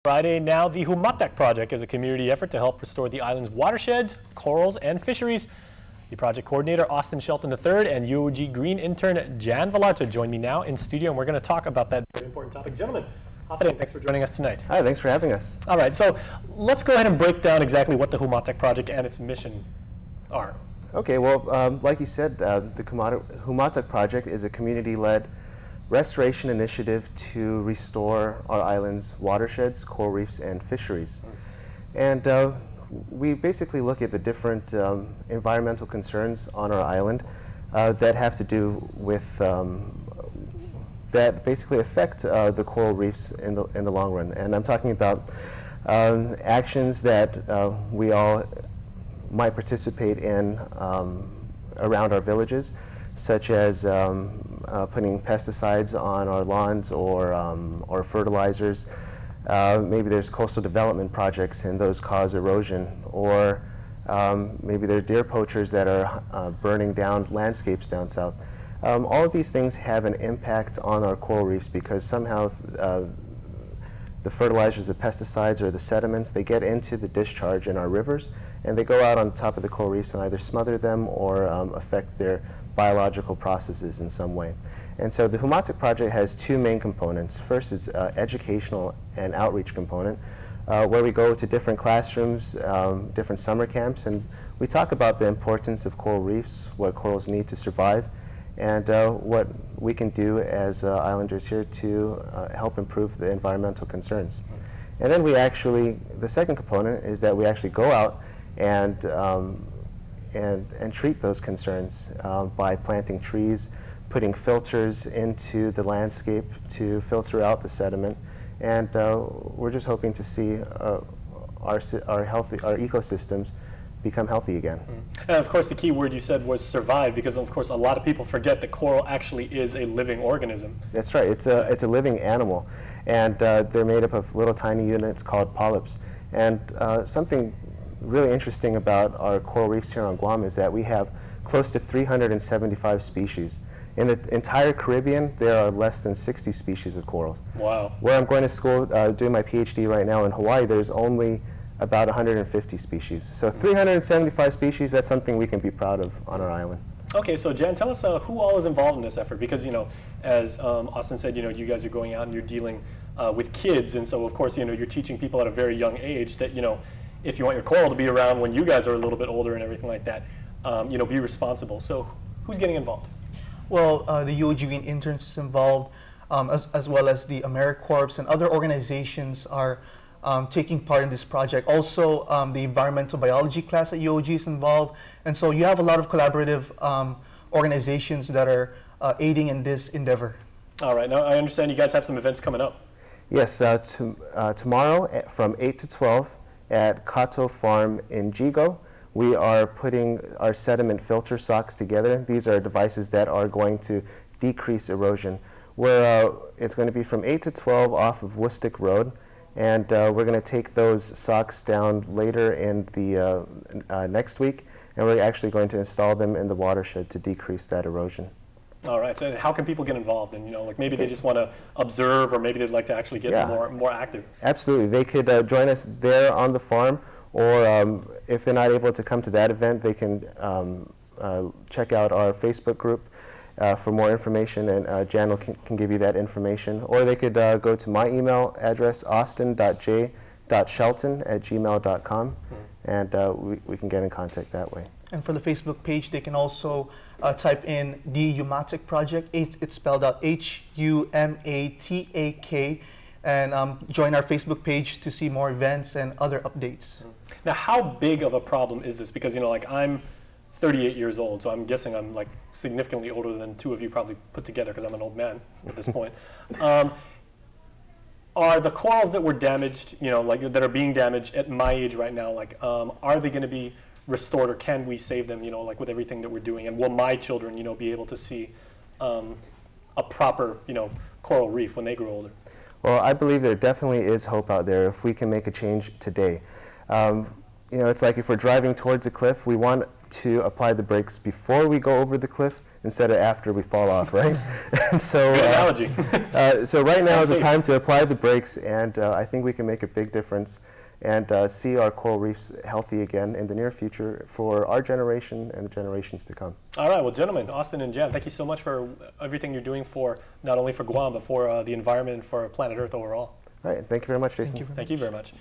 Friday now, the Humatak Project is a community effort to help restore the island's watersheds, corals, and fisheries. The project coordinator, Austin Shelton III, and UOG Green intern, Jan Villarta, join me now in studio, and we're going to talk about that very important topic. Gentlemen, Hafidin, thanks for joining us tonight. Hi, thanks for having us. All right, so let's go ahead and break down exactly what the Humatak Project and its mission are. Okay, well, like you said, the Humatak Project is a community-led restoration initiative to restore our island's watersheds, coral reefs, and fisheries. And we basically look at the different environmental concerns on our island that have to do with, that basically affect the coral reefs in the long run. And I'm talking about actions that we all might participate in around our villages, such as putting pesticides on our lawns or fertilizers. Maybe there's coastal development projects and those cause erosion, or maybe there are deer poachers that are burning down landscapes down south. All of these things have an impact on our coral reefs because somehow the fertilizers, the pesticides, or the sediments, they get into the discharge in our rivers and they go out on top of the coral reefs and either smother them or affect their biological processes in some way. And so the Humatak Project has two main components. First is educational and outreach component, where we go to different classrooms, different summer camps, and we talk about the importance of coral reefs, what corals need to survive, and what we can do as islanders here to help improve the environmental concerns. And then we actually, the second component is that we actually go out and treat those concerns by planting trees, putting filters into the landscape to filter out the sediment, and we're just hoping to see our ecosystems become healthy again. And of course the key word you said was survive, because of course a lot of people forget that coral actually is a living organism. That's right, it's a living animal, and they're made up of little tiny units called polyps. And something really interesting about our coral reefs here on Guam is that we have close to 375 species. In the entire Caribbean, there are less than 60 species of corals. Wow. Where I'm going to school, doing my PhD right now in Hawaii, there's only about 150 species. So 375 species, that's something we can be proud of on our island. Okay, so Jan, tell us who all is involved in this effort, because, you know, as Austin said, you know, you guys are going out and you're dealing with kids, and so of course, you know, you're teaching people at a very young age that, you know, if you want your coral to be around when you guys are a little bit older and everything like that, you know, be responsible. So who's getting involved? Well, the UOG Green interns is involved, as well as the AmeriCorps and other organizations are taking part in this project. Also, the environmental biology class at UOG is involved. And so you have a lot of collaborative organizations that are aiding in this endeavor. All right, now I understand you guys have some events coming up. Yes, tomorrow from 8 to 12 at Kato Farm in Jigo, we are putting our sediment filter socks together. These are devices that are going to decrease erosion. It's going to be from 8 to 12 off of Woostic Road, and we're going to take those socks down later in the next week, and we're actually going to install them in the watershed to decrease that erosion. All right, so how can people get involved? And, you know, like maybe they just want to observe, or maybe they'd like to actually get more active. Absolutely, they could join us there on the farm, or if they're not able to come to that event, they can check out our Facebook group for more information, and Jan can give you that information. Or they could go to my email address, austin.j.shelton@gmail.com, and we can get in contact that way. And for the Facebook page, they can also type in the Humatak Project. It's spelled out Humatak, and join our Facebook page to see more events and other updates. Now, how big of a problem is this? Because, you know, like I'm 38 years old, so I'm guessing I'm like significantly older than two of you probably put together, because I'm an old man at this point. Are the corals that were damaged, you know, like that are being damaged at my age right now, like are they going to be restored, or can we save them, you know, like with everything that we're doing? And will my children, you know, be able to see a proper, you know, coral reef when they grow older? Well, I believe there definitely is hope out there if we can make a change today. You know, it's like if we're driving towards a cliff, we want to apply the brakes before we go over the cliff instead of after we fall off, right? And so, Good analogy. so right now is the Safe. time to apply the brakes, and I think we can make a big difference and see our coral reefs healthy again in the near future for our generation and the generations to come. All right, well, gentlemen, Austin and Jan, thank you so much for everything you're doing for not only for Guam, but for the environment and for planet Earth overall. All right, thank you very much, Jason. Thank you. Thank you very much.